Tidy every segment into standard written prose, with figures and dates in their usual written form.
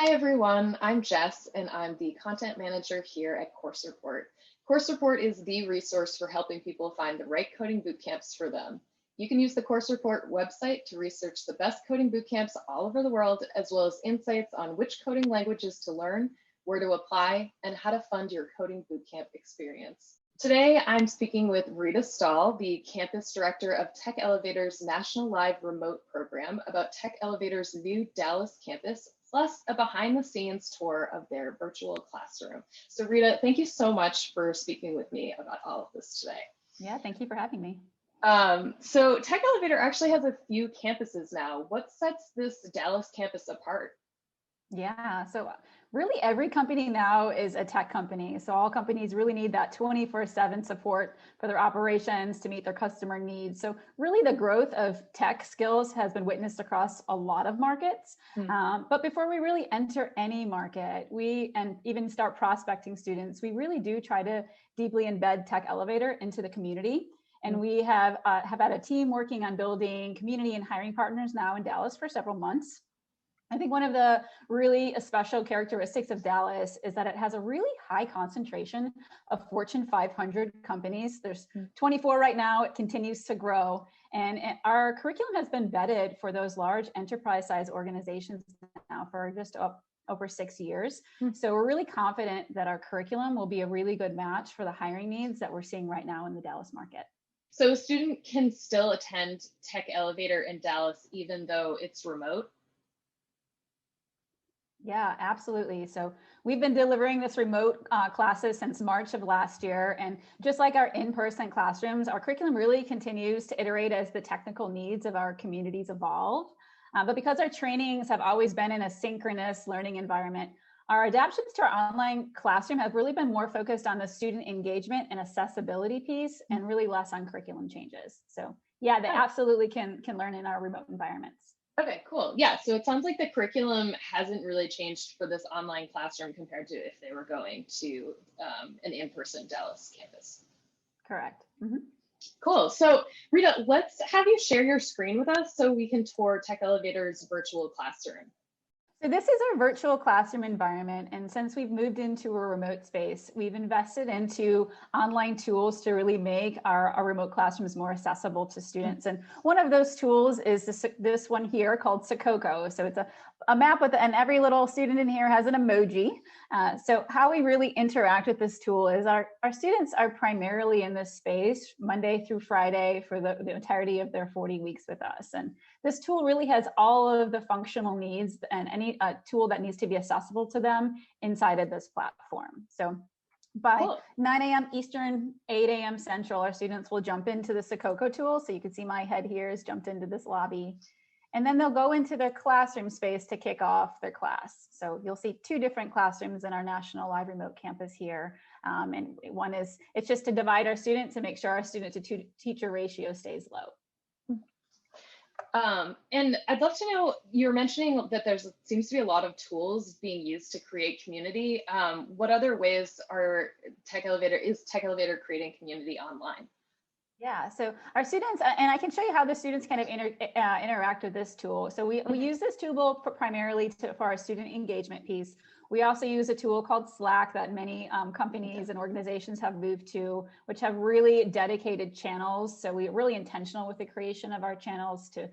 Hi everyone, I'm Jess and I'm the content manager here at Course Report. Course Report is the resource for helping people find the right coding bootcamps for them. You can use the Course Report website to research the best coding bootcamps all over the world, as well as insights on which coding languages to learn, where to apply, and how to fund your coding bootcamp experience. Today, I'm speaking with Rita Stahl, the campus director of Tech Elevator's National Live Remote Program, about Tech Elevator's new Dallas campus, plus a behind the scenes tour of their virtual classroom. So Rita, thank you so much for speaking with me about all of this today. Yeah, thank you for having me. So Tech Elevator actually has a few campuses now. What sets this Dallas campus apart? Yeah, so really every company now is a tech company. So all companies really need that 24/7 support for their operations to meet their customer needs. So really the growth of tech skills has been witnessed across a lot of markets. But before we really enter any market, and even start prospecting students, we really do try to deeply embed Tech Elevator into the community. And we have had a team working on building community and hiring partners now in Dallas for several months. I think one of the really special characteristics of Dallas is that it has a really high concentration of Fortune 500 companies. There's 24 right now. It continues to grow. And our curriculum has been vetted for those large enterprise size organizations now for just over 6 years. So we're really confident that our curriculum will be a really good match for the hiring needs that we're seeing right now in the Dallas market. So a student can still attend Tech Elevator in Dallas, even though it's remote? Yeah, absolutely. So we've been delivering this remote classes since March of last year. And just like our in-person classrooms, our curriculum really continues to iterate as the technical needs of our communities evolve. But because our trainings have always been in a synchronous learning environment, our adaptations to our online classroom have really been more focused on the student engagement and accessibility piece and really less on curriculum changes. So yeah, they absolutely can learn in our remote environments. Okay, cool. Yeah, so it sounds like the curriculum hasn't really changed for this online classroom compared to if they were going to an in-person Dallas campus. Correct. Cool. So Rita, let's have you share your screen with us so we can tour Tech Elevator's virtual classroom. So this is our virtual classroom environment. And since we've moved into a remote space, we've invested into online tools to really make our remote classrooms more accessible to students. And one of those tools is this one here called Sakoko. So it's a map and every little student in here has an emoji. So how we really interact with this tool is our students are primarily in this space Monday through Friday for the entirety of their 40 weeks with us. And this tool really has all of the functional needs and any tool that needs to be accessible to them inside of this platform. So by 9 a.m. Eastern, 8 a.m. Central, our students will jump into the Sakoko tool. So you can see my head here has jumped into this lobby. And then they'll go into the classroom space to kick off their class. So you'll see two different classrooms in our National Live Remote campus here. And one is, it's just to divide our students and make sure our student to teacher ratio stays low. And I'd love to know, you're mentioning that seems to be a lot of tools being used to create community. What other ways is Tech Elevator creating community online? Yeah, so our students, and I can show you how the students kind of interact with this tool. So we use this tool primarily for our student engagement piece. We also use a tool called Slack that many companies and organizations have moved to, which have really dedicated channels. So we're really intentional with the creation of our channels to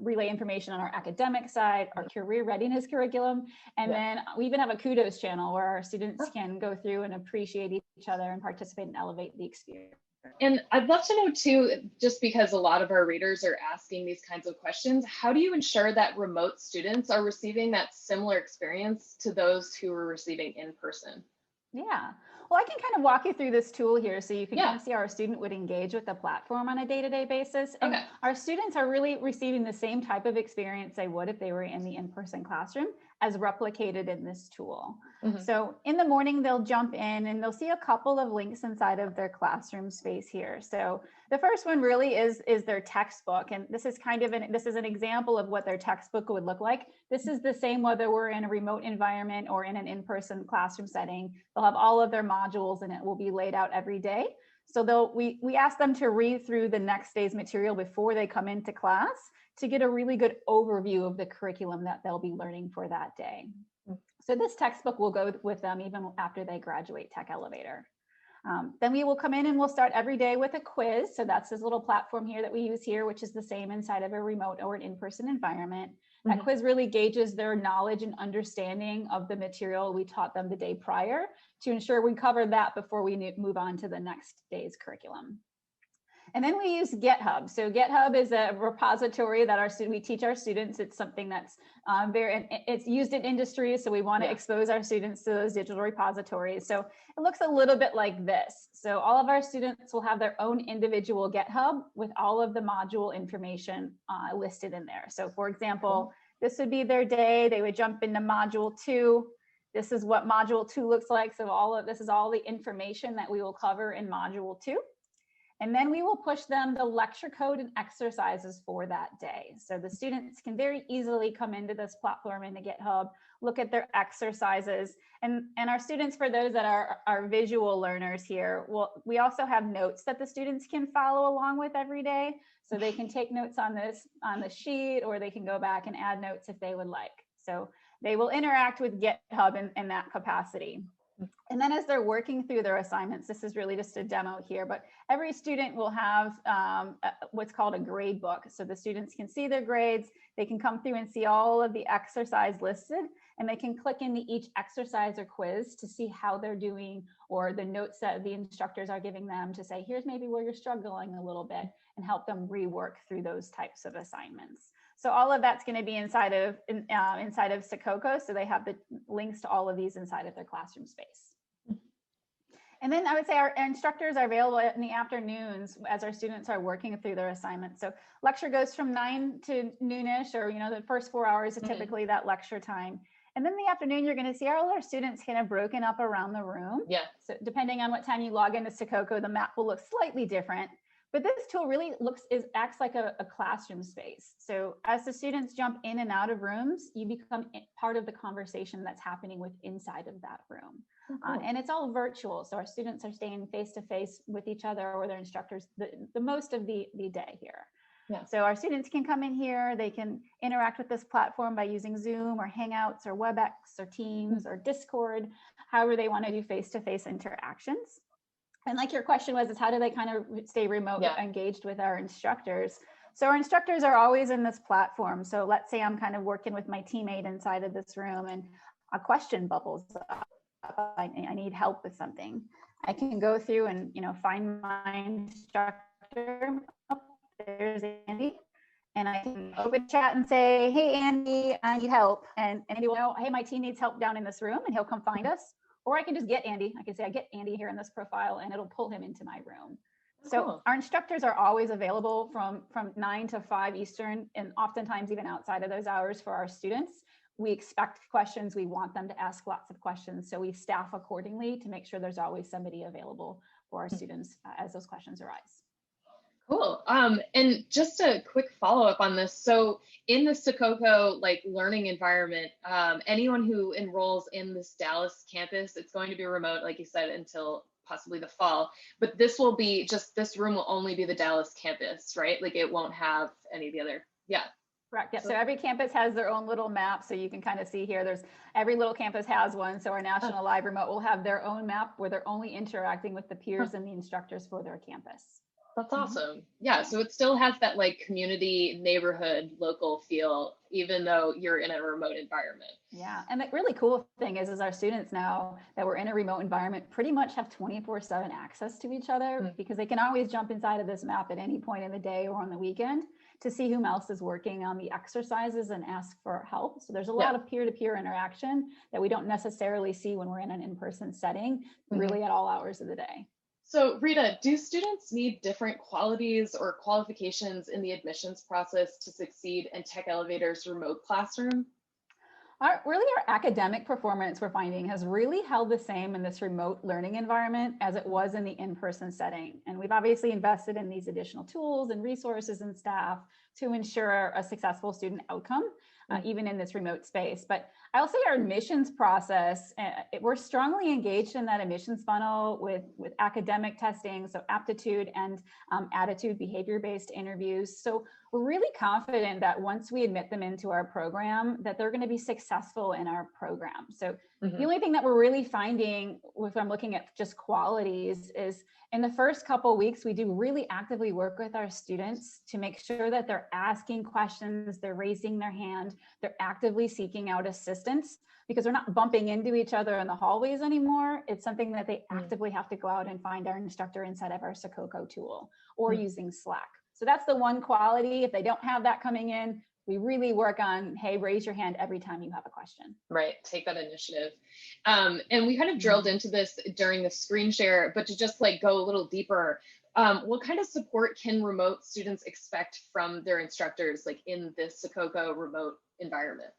relay information on our academic side, our career readiness curriculum. And then we even have a kudos channel where our students can go through and appreciate each other and participate and elevate the experience. And I'd love to know too, just because a lot of our readers are asking these kinds of questions, how do you ensure that remote students are receiving that similar experience to those who are receiving in person? Yeah, well, I can kind of walk you through this tool here so you can kind of see how our student would engage with the platform on a day-to-day basis. And our students are really receiving the same type of experience they would if they were in the in-person classroom as replicated in this tool. So in the morning, they'll jump in and they'll see a couple of links inside of their classroom space here. So the first one really is their textbook. And this is this is an example of what their textbook would look like. This is the same whether we're in a remote environment or in an in-person classroom setting. They'll have all of their modules and it will be laid out every day. So we ask them to read through the next day's material before they come into class to get a really good overview of the curriculum that they'll be learning for that day. So this textbook will go with them even after they graduate Tech Elevator. Then we will come in and we'll start every day with a quiz. So that's this little platform here that we use here, which is the same inside of a remote or an in-person environment. That quiz really gauges their knowledge and understanding of the material we taught them the day prior to ensure we cover that before we move on to the next day's curriculum. And then we use GitHub. So GitHub is a repository that we teach our students. It's something that's it's used in industry. So we want to expose our students to those digital repositories. So it looks a little bit like this. So all of our students will have their own individual GitHub with all of the module information listed in there. So for example, this would be their day. They would jump into module 2. This is what module 2 looks like. So this is all the information that we will cover in module 2. And then we will push them the lecture code and exercises for that day. So the students can very easily come into this platform into GitHub, look at their exercises. And our students, for those that are visual learners here, we also have notes that the students can follow along with every day. So they can take notes on the sheet, or they can go back and add notes if they would like. So they will interact with GitHub in that capacity. And then as they're working through their assignments, this is really just a demo here, but every student will have what's called a grade book. So the students can see their grades, they can come through and see all of the exercise listed, and they can click into each exercise or quiz to see how they're doing, or the notes that the instructors are giving them to say, here's maybe where you're struggling a little bit, and help them rework through those types of assignments. So all of that's going to be inside of Sococo. So they have the links to all of these inside of their classroom space. And then I would say our instructors are available in the afternoons as our students are working through their assignments. So lecture goes from 9 to noonish, or the first 4 hours is typically that lecture time. And then in the afternoon, you're going to see all our students kind of broken up around the room. Yeah. So depending on what time you log into Sococo, the map will look slightly different. But this tool really acts like a classroom space. So as the students jump in and out of rooms, you become part of the conversation that's happening inside of that room. And it's all virtual. So our students are staying face-to-face with each other or their instructors the most of the day here. Yeah. So our students can come in here, they can interact with this platform by using Zoom or Hangouts or WebEx or Teams or Discord, however they want to do face-to-face interactions. And like your question is how do they kind of stay remote engaged with our instructors? So our instructors are always in this platform. So let's say I'm kind of working with my teammate inside of this room and a question bubbles up. I need help with something. I can go through and find my instructor. Oh, there's Andy. And I can open chat and say, hey, Andy, I need help. And Andy will know, hey, my team needs help down in this room, and he'll come find us. Or I can just get Andy. I can say, I get Andy here in this profile, and it'll pull him into my room. So our instructors are always available from 9 to 5 Eastern, and oftentimes even outside of those hours for our students. We expect questions. We want them to ask lots of questions. So we staff accordingly to make sure there's always somebody available for our students as those questions arise. Cool. And just a quick follow-up on this. So in the Sococo learning environment, anyone who enrolls in this Dallas campus, it's going to be remote, like you said, until possibly the fall. But this will be this room will only be the Dallas campus, right? It won't have any of the other. Yeah. Correct. Yeah. So every campus has their own little map. So you can kind of see here, every little campus has one. So our National Live Remote will have their own map where they're only interacting with the peers and the instructors for their campus. That's awesome. Yeah. So it still has that community, neighborhood, local feel, even though you're in a remote environment. Yeah. And the really cool thing is our students now that we're in a remote environment pretty much have 24/7 access to each other because they can always jump inside of this map at any point in the day or on the weekend to see who else is working on the exercises and ask for help. So there's a lot of peer-to-peer interaction that we don't necessarily see when we're in an in-person setting, really at all hours of the day. So Rita, do students need different qualities or qualifications in the admissions process to succeed in Tech Elevator's remote classroom? Our academic performance we're finding has really held the same in this remote learning environment as it was in the in-person setting. And we've obviously invested in these additional tools and resources and staff to ensure a successful student outcome, even in this remote space. But I'll say our admissions process, we're strongly engaged in that admissions funnel with academic testing, so aptitude and attitude behavior-based interviews. So we're really confident that once we admit them into our program, that they're going to be successful in our program. So the only thing that we're really finding if I'm looking at just qualities is in the first couple of weeks, we do really actively work with our students to make sure that they're asking questions, they're raising their hand, they're actively seeking out assistance, because we're not bumping into each other in the hallways anymore. It's something that they actively have to go out and find our instructor inside of our Sococo tool or using Slack. So that's the one quality. If they don't have that coming in, we really work on, hey, raise your hand every time you have a question. Right, take that initiative. And we kind of drilled into this during the screen share, but to just like go a little deeper, what kind of support can remote students expect from their instructors, like in this Sococo remote environment?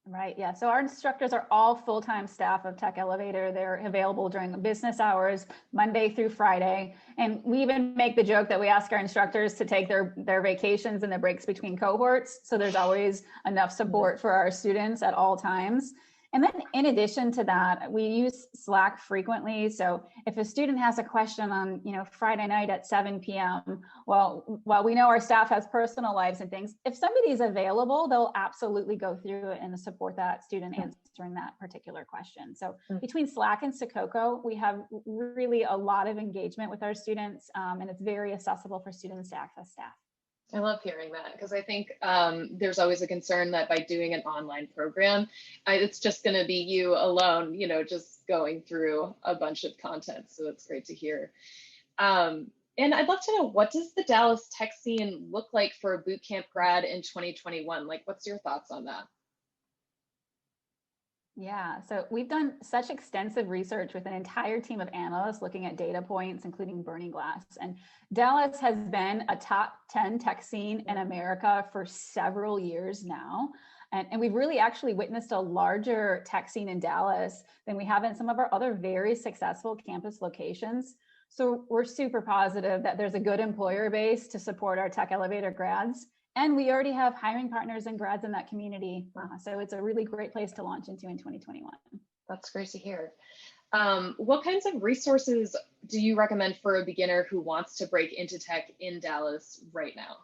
Right, yeah. So our instructors are all full-time staff of Tech Elevator. They're available during business hours, Monday through Friday. And we even make the joke that we ask our instructors to take their vacations and their breaks between cohorts. So there's always enough support for our students at all times. And then in addition to that, we use Slack frequently. So if a student has a question on, Friday night at 7 p.m., well, while we know our staff has personal lives and things, if somebody's available, they'll absolutely go through it and support that student answering that particular question. So between Slack and Sococo, we have really a lot of engagement with our students, and it's very accessible for students to access staff. I love hearing that, because I think there's always a concern that by doing an online program, it's just going to be you alone, just going through a bunch of content. So it's great to hear. And I'd love to know, what does the Dallas tech scene look like for a boot camp grad in 2021? Like, what's your thoughts on that? Yeah, so we've done such extensive research with an entire team of analysts looking at data points, including Burning Glass. And Dallas has been a top 10 tech scene in America for several years now. And we've really actually witnessed a larger tech scene in Dallas than we have in some of our other very successful campus locations. So we're super positive that there's a good employer base to support our Tech Elevator grads. And we already have hiring partners and grads in that community. So it's a really great place to launch into in 2021. That's great to hear. What kinds of resources do you recommend for a beginner who wants to break into tech in Dallas right now?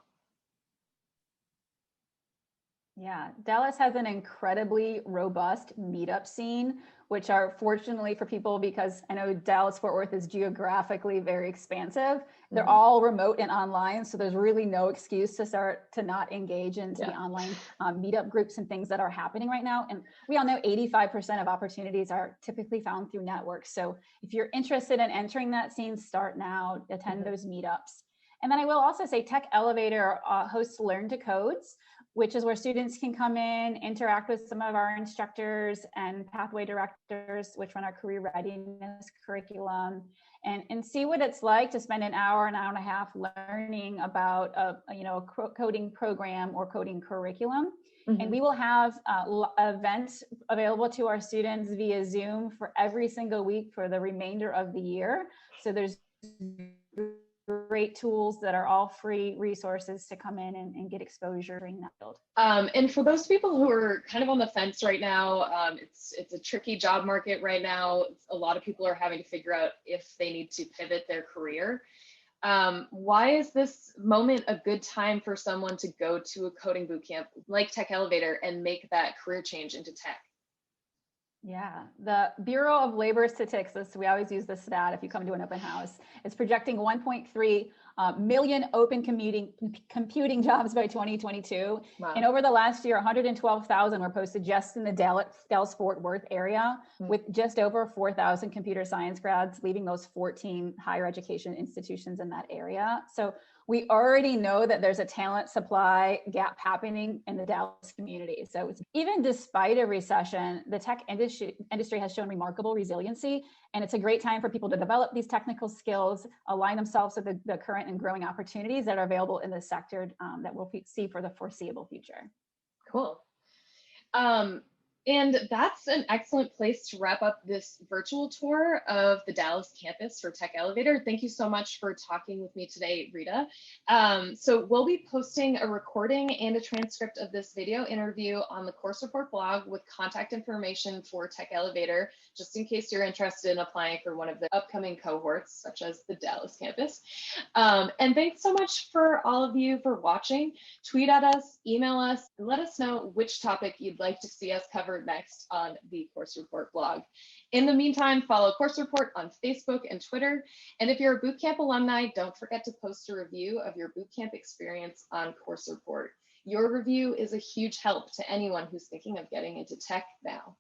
Yeah, Dallas has an incredibly robust meetup scene, which are fortunately for people, because I know Dallas-Fort Worth is geographically very expansive. They're all remote and online, so there's really no excuse to start to not engage into the online meetup groups and things that are happening right now. And we all know 85% of opportunities are typically found through networks. So if you're interested in entering that scene, start now, attend those meetups. And then I will also say Tech Elevator hosts Learn to Codes, which is where students can come in, interact with some of our instructors and pathway directors, which run our career readiness curriculum, and see what it's like to spend an hour and a half learning about a coding program or coding curriculum. And we will have events available to our students via Zoom for every single week for the remainder of the year. So there's great tools that are all free resources to come in and get exposure in that field. And for those people who are kind of on the fence right now, it's a tricky job market right now. A lot of people are having to figure out if they need to pivot their career. Why is this moment a good time for someone to go to a coding bootcamp like Tech Elevator and make that career change into tech? Yeah, the Bureau of Labor Statistics, we always use this stat if you come to an open house, is projecting 1.3 million open computing jobs by 2022. Wow. And over the last year, 112,000 were posted just in the Dallas-Fort Worth area, with just over 4,000 computer science grads leaving those 14 higher education institutions in that area. So we already know that there's a talent supply gap happening in the Dallas community. So even despite a recession, the tech industry has shown remarkable resiliency, and it's a great time for people to develop these technical skills, align themselves with the current and growing opportunities that are available in this sector that we'll see for the foreseeable future. Cool. And that's an excellent place to wrap up this virtual tour of the Dallas campus for Tech Elevator. Thank you so much for talking with me today, Rita. So we'll be posting a recording and a transcript of this video interview on the Course Report blog with contact information for Tech Elevator, just in case you're interested in applying for one of the upcoming cohorts, such as the Dallas campus. And thanks so much for all of you for watching. Tweet at us, email us, and let us know which topic you'd like to see us cover next on the Course Report blog. In the meantime, follow Course Report on Facebook and Twitter. And if you're a bootcamp alumni, don't forget to post a review of your bootcamp experience on Course Report. Your review is a huge help to anyone who's thinking of getting into tech now.